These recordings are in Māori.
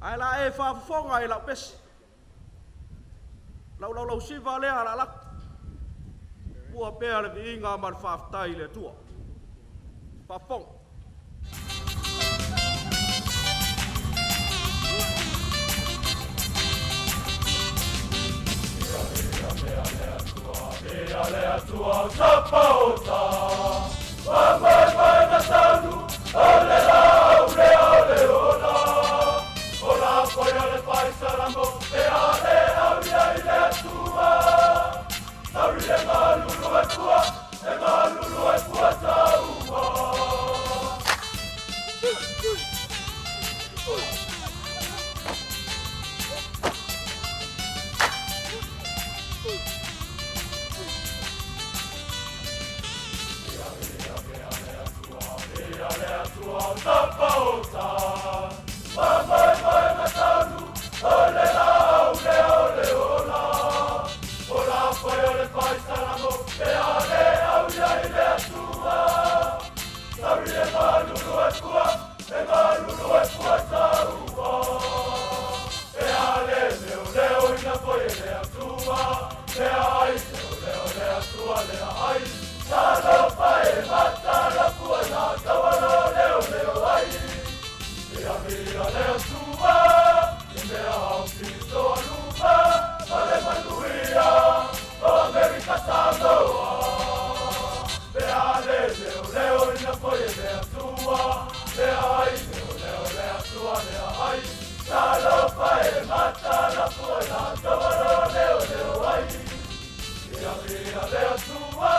Ai la e whaafonga e lau pesi. Lau siva lea la lak. Pua pēa le vi inga man whaaftai le tua. Whaafonga. Mea lea tua o tapa o ta. Wamai mai na tanu. Ole la ole ole ola. Ola koe ole pai sarango. Mea lea uia i lea tua. Tauri e ngā lulu e kua. E ngā lulu e kua taua. Tapa o ta. Mamai mai na tanu. Ole la ole ole ola. Ola koe ole pai sarango. Mea lea uia i lea tua. Tauri e ngā lulu e kua. E ngā lulu e kua taua. Mea le leo leo ina koe lea tua. Mea ai leo lea tua lea ai. Tala pae matala kua na tawala leo leo ai. Mea lea tua. Mea au Cristo alupa. Male manuia. O America Samoa. Mea leo leo ina koe lea tua. Mea ai lea tua lea ai. Tala pae matala kua na tawala leo leo ai. Mea lea tua.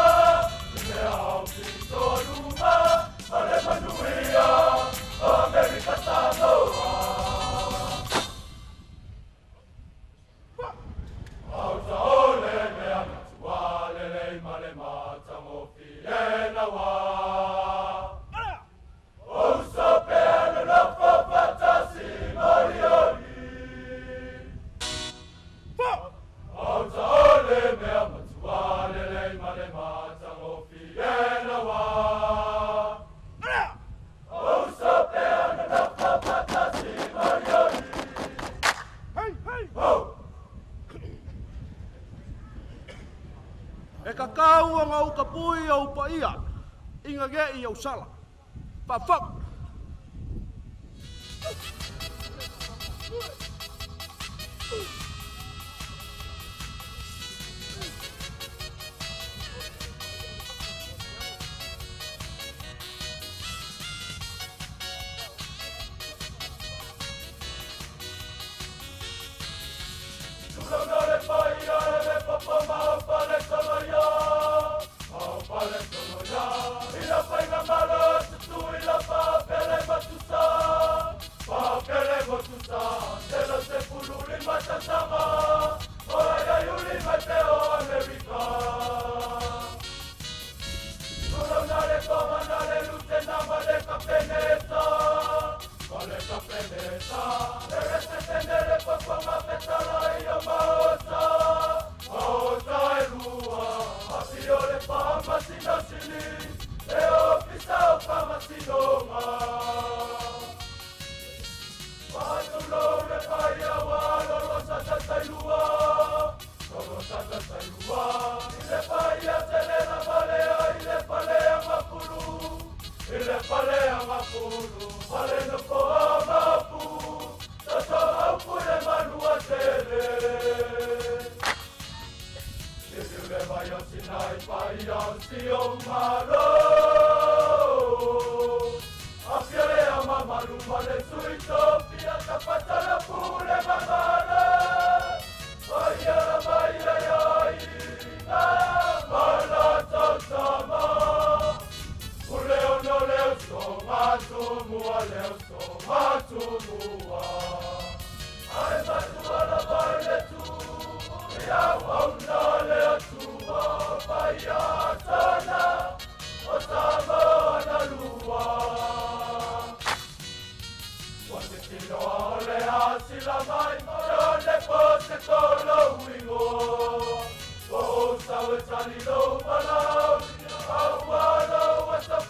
Mea au Cristo alupa. Male manuia. O America Samoa. Auta ole mea matua lelei male mata mo fiena wa. Ousa pēna na whapatasi marioni. Auta ole mea matua lelei male mata mo fiena wa. Ousa pēna na whapatasi marioni. Hey, hey! Oh! E ka kāua ngā uka pui au pa ia, inga ge i au sala. Whawhak!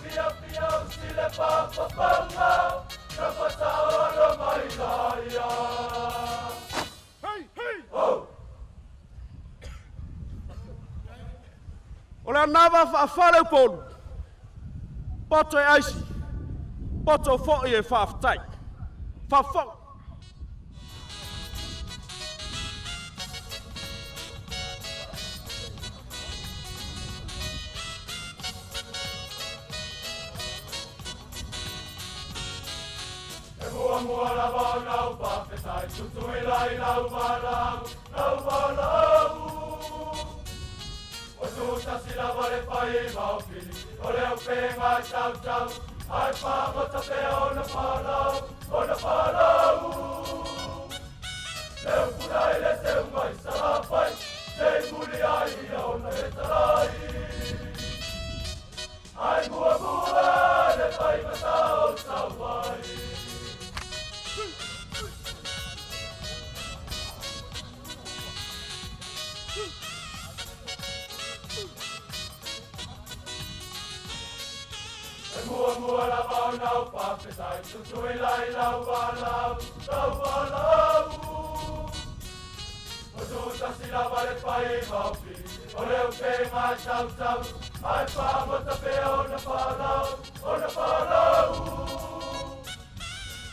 Pia, pia, sile pa pa pa, na pa ta lo mai la ya. Manava whaafare polu. Poto e aisi. Poto fo'i e whaaftai. Whaafau. Mua la va nau whawhetai, tutu e lai nau whanau, nau whanau. O tuta sila wale whai e maupili, o leo whenga i tau tau, ai whamota pea o na whanau, o na whanau. Leo puna i le seu mai sarapai, sei muli ai ia o na he tarai. Ai mua le whai matau tau wai. Mua la vau nau whawhetai, tutu e lai nau whanau, nau whanau. O tuta sila wale whai e maupi, o leo whenga i tau tau, ai whamota pea o na whanau, o na whanau.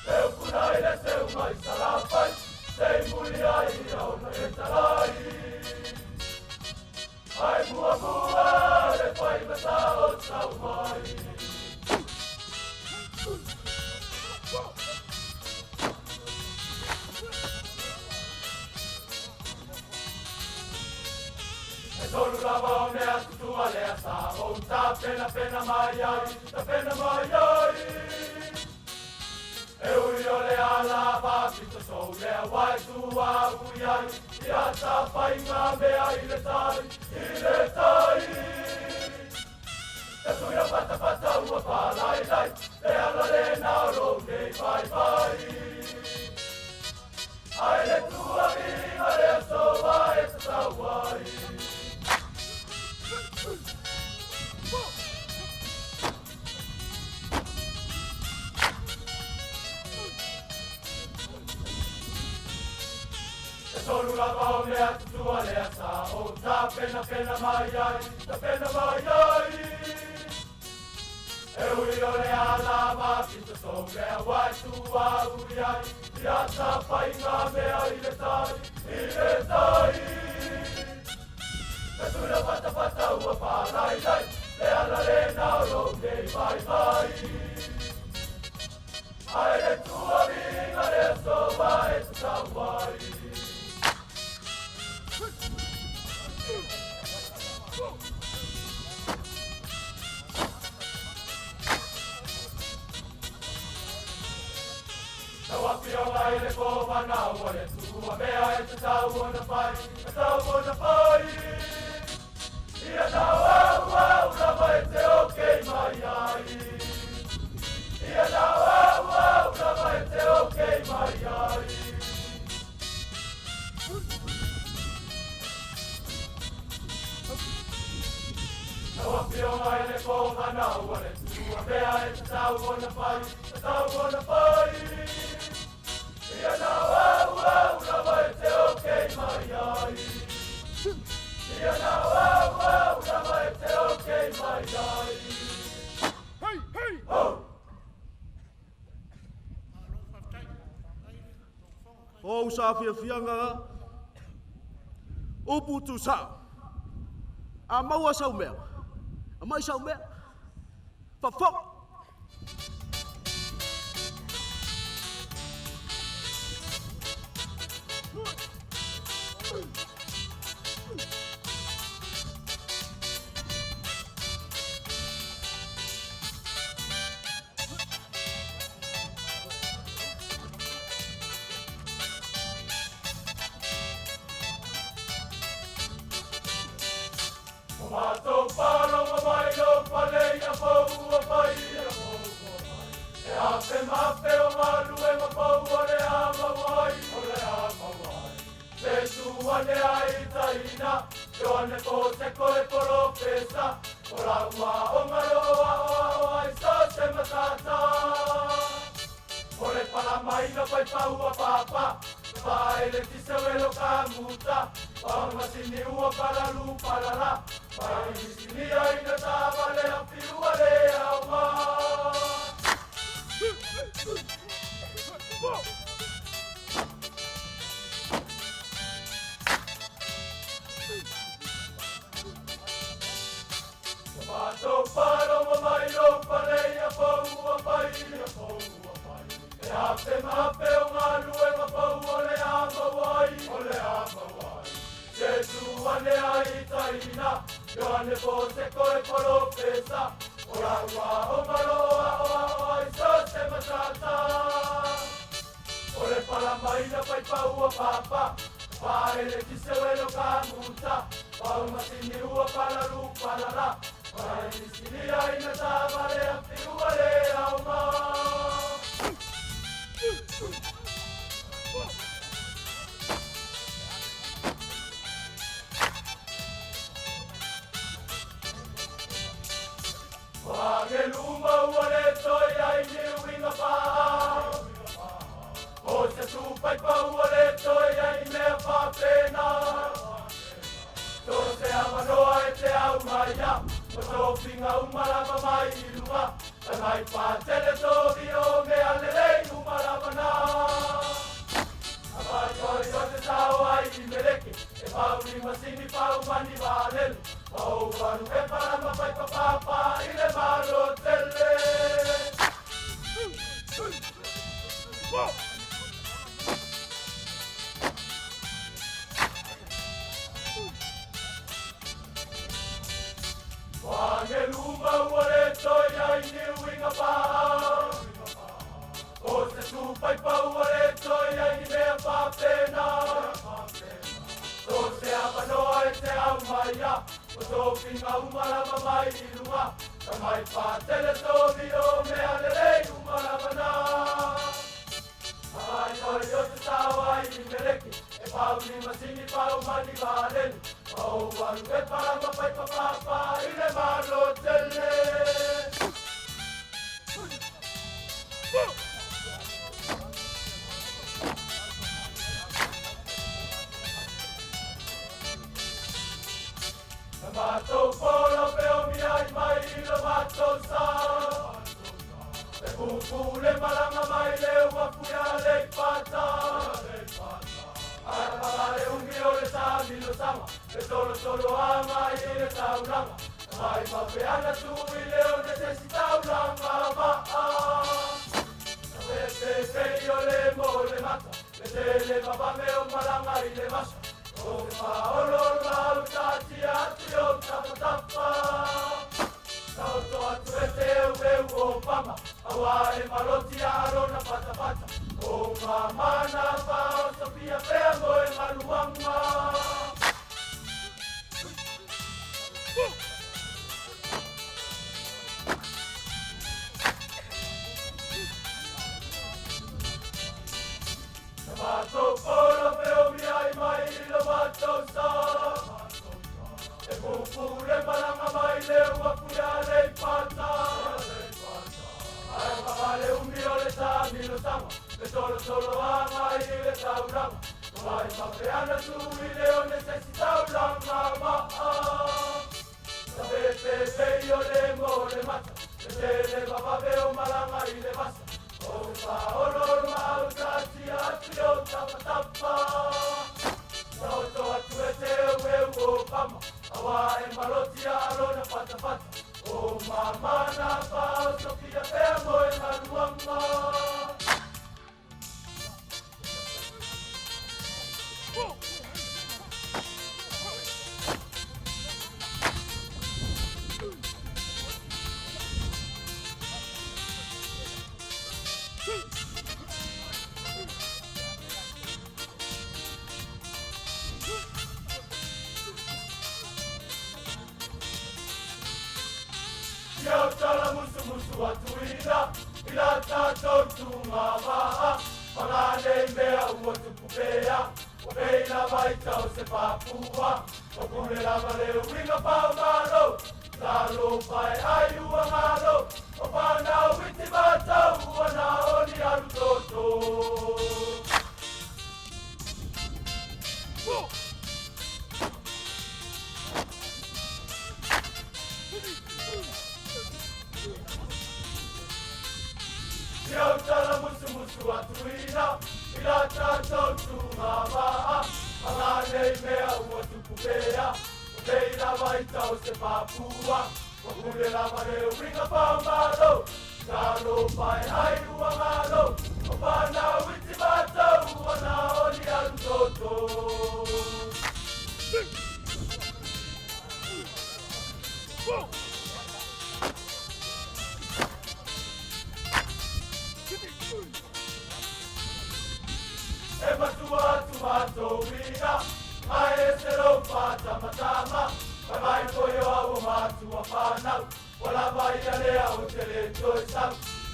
Leo puna i le seu mai sarapai, sei muli ai ia o na e tarai. Ai mua le whai matao tau mai. Tolu lava o mea tutua lea sa, o ta pena mai ai, ta pena mai ai. E ui o lea lava, pito sou lea wai tua ui ai, i ata whainga mea i le tai, i le tai. E tuia pata ua palai lai, e ala le nauro nei vai vai. Ai le tua vinga lea soa e ta tauai. Tolu lava o mea tutua lea sa, o ta pena mai ai, ta pena mai ai. E ui o lea lava, pito sou lea wai tua ui ai, i ata whainga mea i le tai, i le tai. E tuia pata ua whanai lai, le ala le nauro nei vai vai. Ai le tua vinga lea soa e ta tauai. Tau api o ngai le kōma nau o le tua mea e te tau o na pai, e tau o na pai. Ia tau au rama e te okei mai ai. Ia tau au rama e te okei mai ai. Tau api o ngai le kōma nau o le tua mea e te tau o na pai, e tau o na pai. Ia tau au rama e te okei mai ai. Ia tau rama e te okei mai ai. Hei, hei! Ho! O sa fianga. Upu tu sa. A maua sau mea. A mai sau mea. Whawhau. Mato palo mai lo palei a pou a pai a pou. E a pe mape o malu e ma pou le a mawai o le a mawai. Te tua le ai taina, yo ane ko te koe poro pesa. O la ua o maroa o ai sa se matata. O le pala mai no pai pau a papa. Pai le tisewelo ka muta. O masini ua para lu para la. Mai isinia ina tabale a fiua le auma. Mato paro mamai lo palei a pou a pai a pou a pai. E a te mape o ngalu e ma pou o le a mawai o le a mawai. Se tu ane a itaina, yo ane po se koe polo pesa. Ora ua o maroa o a iso se matata. O le palamaina pai pau a papa. Paele ki se welo ka muta. Pau masini ua palaru palala. Pai isinia ina tabale a fiua le auma. Wage luma ua le toi ai ni winga paa. O se tupai pa ua le toi ai mea pa pena. To se amanoa e te au maia. O tō whingā umarama mai I runga. Ta mai pātele tō hio me alelei umarama nā. A mai koi o te tau ai I mereke. E pau ni masini pau mani vālelu. Pau waru e parama pai papapa I le maro tele. Wange luma ua le toi ai ni winga pā. O se tupai pa ua le toi ai ni mea pā pena. Tō se awanoa e te au maia. O tō whingā umarama mai I runga. Ta mai pātele tō hio mea lelei umarama nā. Ai koi o te tau ai I mereke. E pau ni masini pau mani vālelu. Pau waru e parama pai papapa I le maro tele. E mātou polo peo mi ai mai I le mātou sa. E kuku le maranga mai le ua kuia le pata. Arapare ungi o le sami lo sama. E tolo tolo ama I le tauranga. Mai mape ana tu I le o necesitau langa maa. Pepe o le mo le mata. Le tele mabame o maranga I le masa. O te paolo lau tati ati o tapatapa. Tauto atu e teu o pama. Awa e maroti aro na patapata. O mamana pa o sopia pea mo e maruanga. Mato polo peo mi ai mai I lo mato sa. E kuku le maranga mai le ua kuia le pata. Ai papale umi o le tami lo sama. E tolo tolo ama I le tauranga. Ai mape ana tu I le o necesitau langa maa. Sabe pepe o le mo le mata. E tele mapape o maranga I le masa. O paolo mau tati ati o tapatapa. Tauto atu e teu o pama. Awa e maroti aro na patapata. O mamana pa o sopia pea mo e maruanga. Yo tala musu musu atuina. Ila tatou tungawaa. Pagane mea ua tupupea. O peina mai tau se papua. O kule lava le winga pau malo. Talo pai ai ua malo. O pana witi matau ua na oni alu toto. tuina, ila tato tumama, malane mea ua tupupea, Teira vaita o se papua, wakule la mare winga pambalo, talo pai hai ua malo, opana witi bata ua na oli alutoto. E matua tumato wina, Ae se lo fata matama, vai koyo au matu afana, wala vai ale au tele toisa,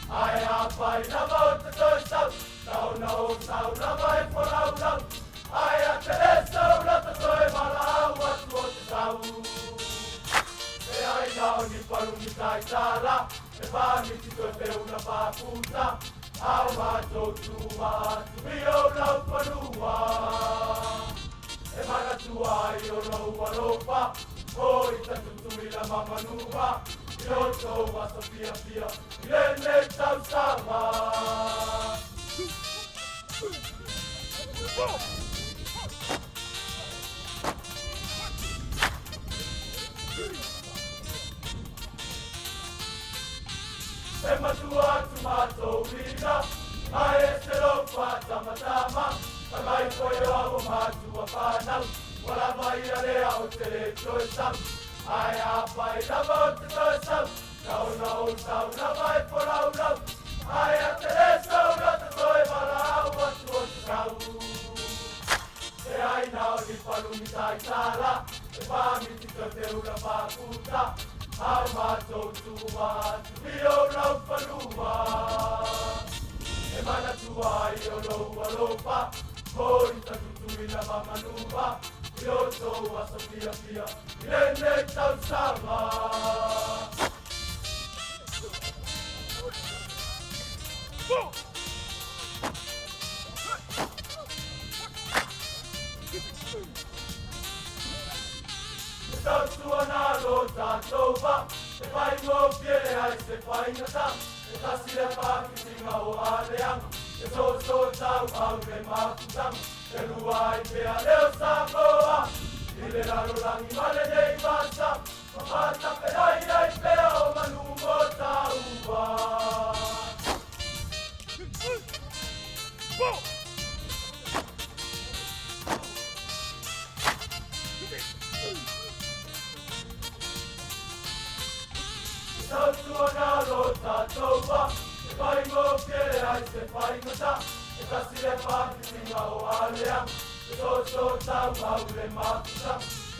ae apai na mau te toisa, na vai fora au, ae a tele sau la te toe mala au atu o te sau. E ai nao ni paru ni tai tala, e vani ti toi pe una paputa, au mato tuma, tubio lau panua. E mana tua I o roa ropa, o I ta tutui la mamanuva, I o toa sa pia pia, I rene tau sama. E matua tumato wina, ae se lo fata matama, Mai koyo au matu apana, wala mai ale au tele toisa, ai apai na mau te toisa, na mai fora au, ai a tele sau na te toe mala au atu o te sau. E ai nao ni paru ni tai tala, e pāmi ti te te una pakuta, au matou tua, tuvio lau panua. E mana tua I o loa lopa, Hoi ta tutui la mamanuva, I o toa sa pia pia, I rene tau sama. E tau tua na lo tatova, e pai mo piere ai se pai ngata, e tasi le pakitinga o aleanga, E so tau au me makutang, e lua I pea leo samoa, I le raro rangi male nei basa, mamata pe ai pea o manumo taua. Tau tua na lo tatova, e pai mo piere ai se pai ngata, e kasi le pakitinga o alea, e so tau au le makuta,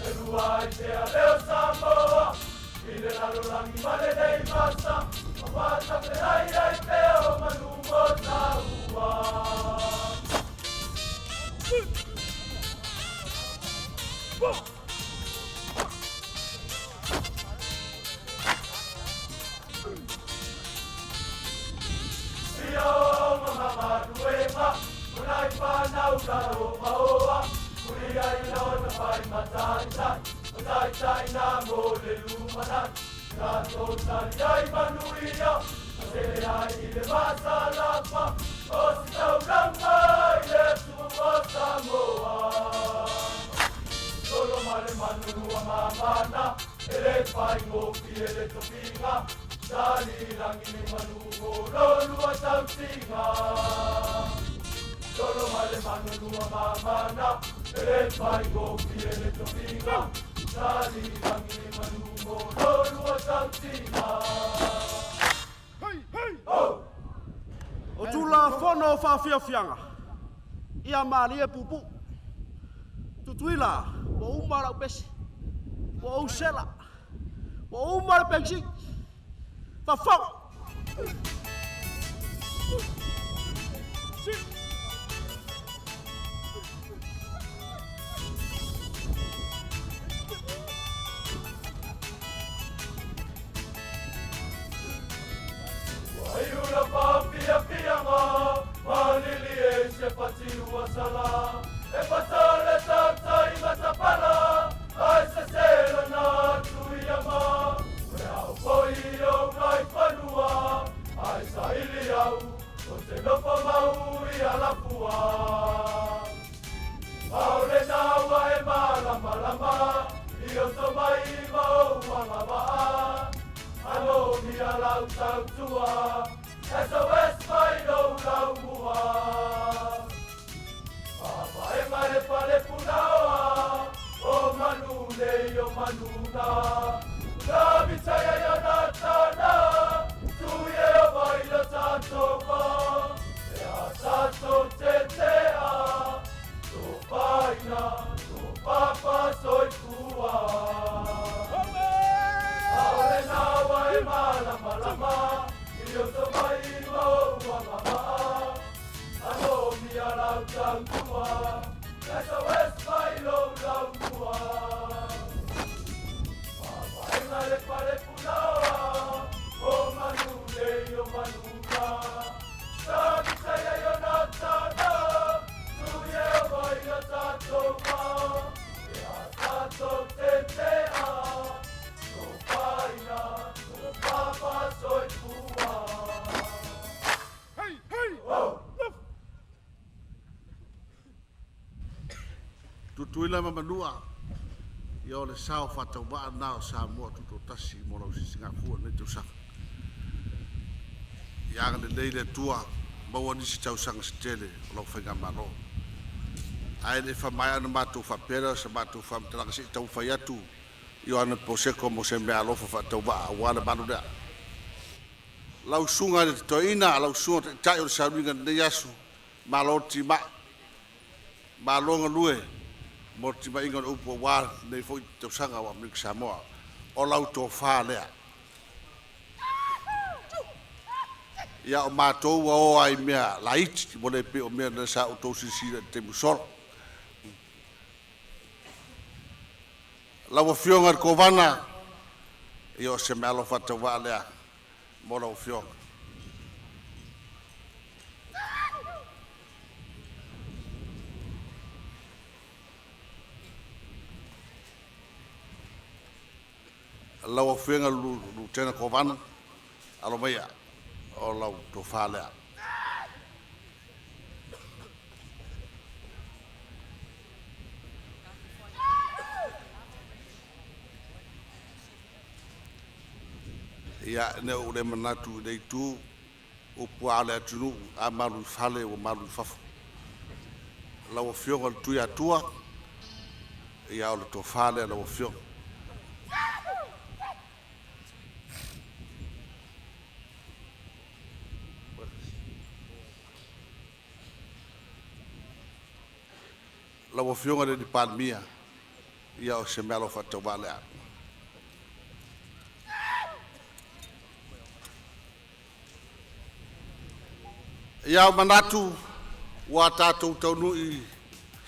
e lua I pea leo samoa, I le raro rangi male nei basa, mamata pe ai pea o manumo taua. Io mama duema, unai panau karo maoa, uri ai no pai matai, matai na mole lumana, kato tari ai manuia, se ai le masalapa, o si tau ranga I le tua samoa. Solo male manua mamana, ele pai ngopi ele topinga, Dali rangi ni manugo, lolua tautinga. Lolo male manua mamana, ele pai gopi ele topinga. Dali rangi ni manugo, lolua tautinga. O tula fono whawhia whianga. Ia maali e pupu. Tutuila, wa umara upesi. Wa usela. Wa umara pengsi. Fafau! Waiula papia pianga, malili e se patirua sala, e patale tata I matapala, ai se sela na tuiama, reau poi o nai panua, ai sa ili au, o te nopa mau ia lapua. Aole naua e malama lama, I o to mai mau wangawaa. Ano mia lau tau tua, SOS mai no lau mua. Papa e mare pale punawa, o manu le o manuna. Na bitaya ya na tana, tu ye o vai lo tanto ma. E a tanto te te a, tu paina, tu papa soy tua. Aole nawa e malama lama, I o to mai mau wangama. Ano mia lau tau tua, SOS mai lo lau mua. Papa e mare pare punawa, o manu le o manuna. Sa bitaya yo na tana, tu ye o vai o tato ma. E a tato te te a, tu paina, tu papa soy tua. Hey, hey! Oh! Tutuila mamanua ia o le sao fatauva'a na o Samoa tutotasi mo lau Singapua nei tausaga ia ga lelei le atua maua nisi tausaga setele o lau faiga malo ae le famae ana matou faapela sa matou faamatalaga se'i taufai atu i o ana poseko mo se mea alofa faatauva'a auā le malu lea lausuga le totoina lausuga taʻitaʻi o le sauliga lenei asu malo timaʻi maloga lue mo timaiga o le upu auā nei foʻi tausaga o Amerika Samoa o lau tofā lea ia o matou ua o ai mea laiti mo le pe o mea na sa outou sisi le temusolo lau afioga le kovana ia o se mea alofa tauva'a lea mo lau afioga lau afioga lutena kovana alo maia o lau tofā lea ia ne o le manatu nei tu o pua le atunu a malu fale o malu fafu lau afioga le tui atua ia o le tofā lea lau afioga lau afioga le dipalemia ia o se mea alofa atauva'a lea ia o manatu ua tatou taunu'i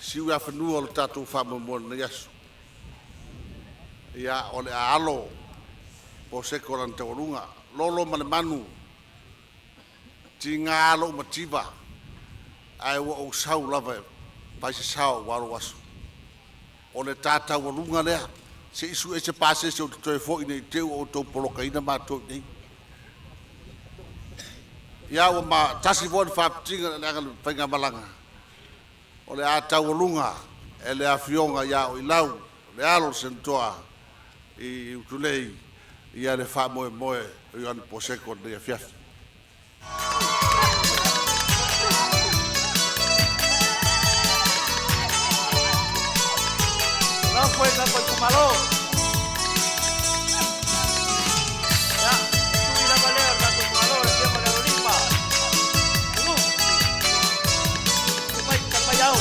siu ia fanua o le tatou fa'amuamua lenei asu ia o le a'alo poseko o lana taualuga lolo ma le manu tigā lo'u mativa ae ua ou sau lava paisasao walo aso o le tataualuga lea se isu e se pasese o totoe fo'i nei teu o outou polokaina matou nei ia ua matasi fo'i le fa'apitiga le aga le faiga malaga o le a taualuga e le afioga ia o i lau le alo senatoa i utulei ia le fa'amoemoe o ioane poseko lenei afiafi No fue Napo Chumalo. Ya, subí la balea Napo Chumalo, el tiempo de Olimpa. Calmayao.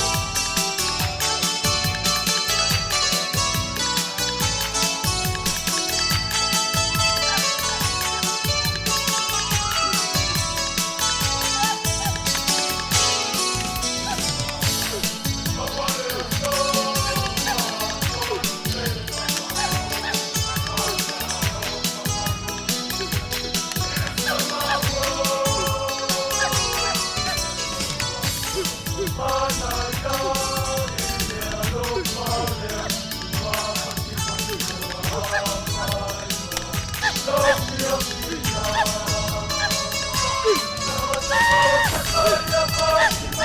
Oh,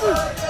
Hey,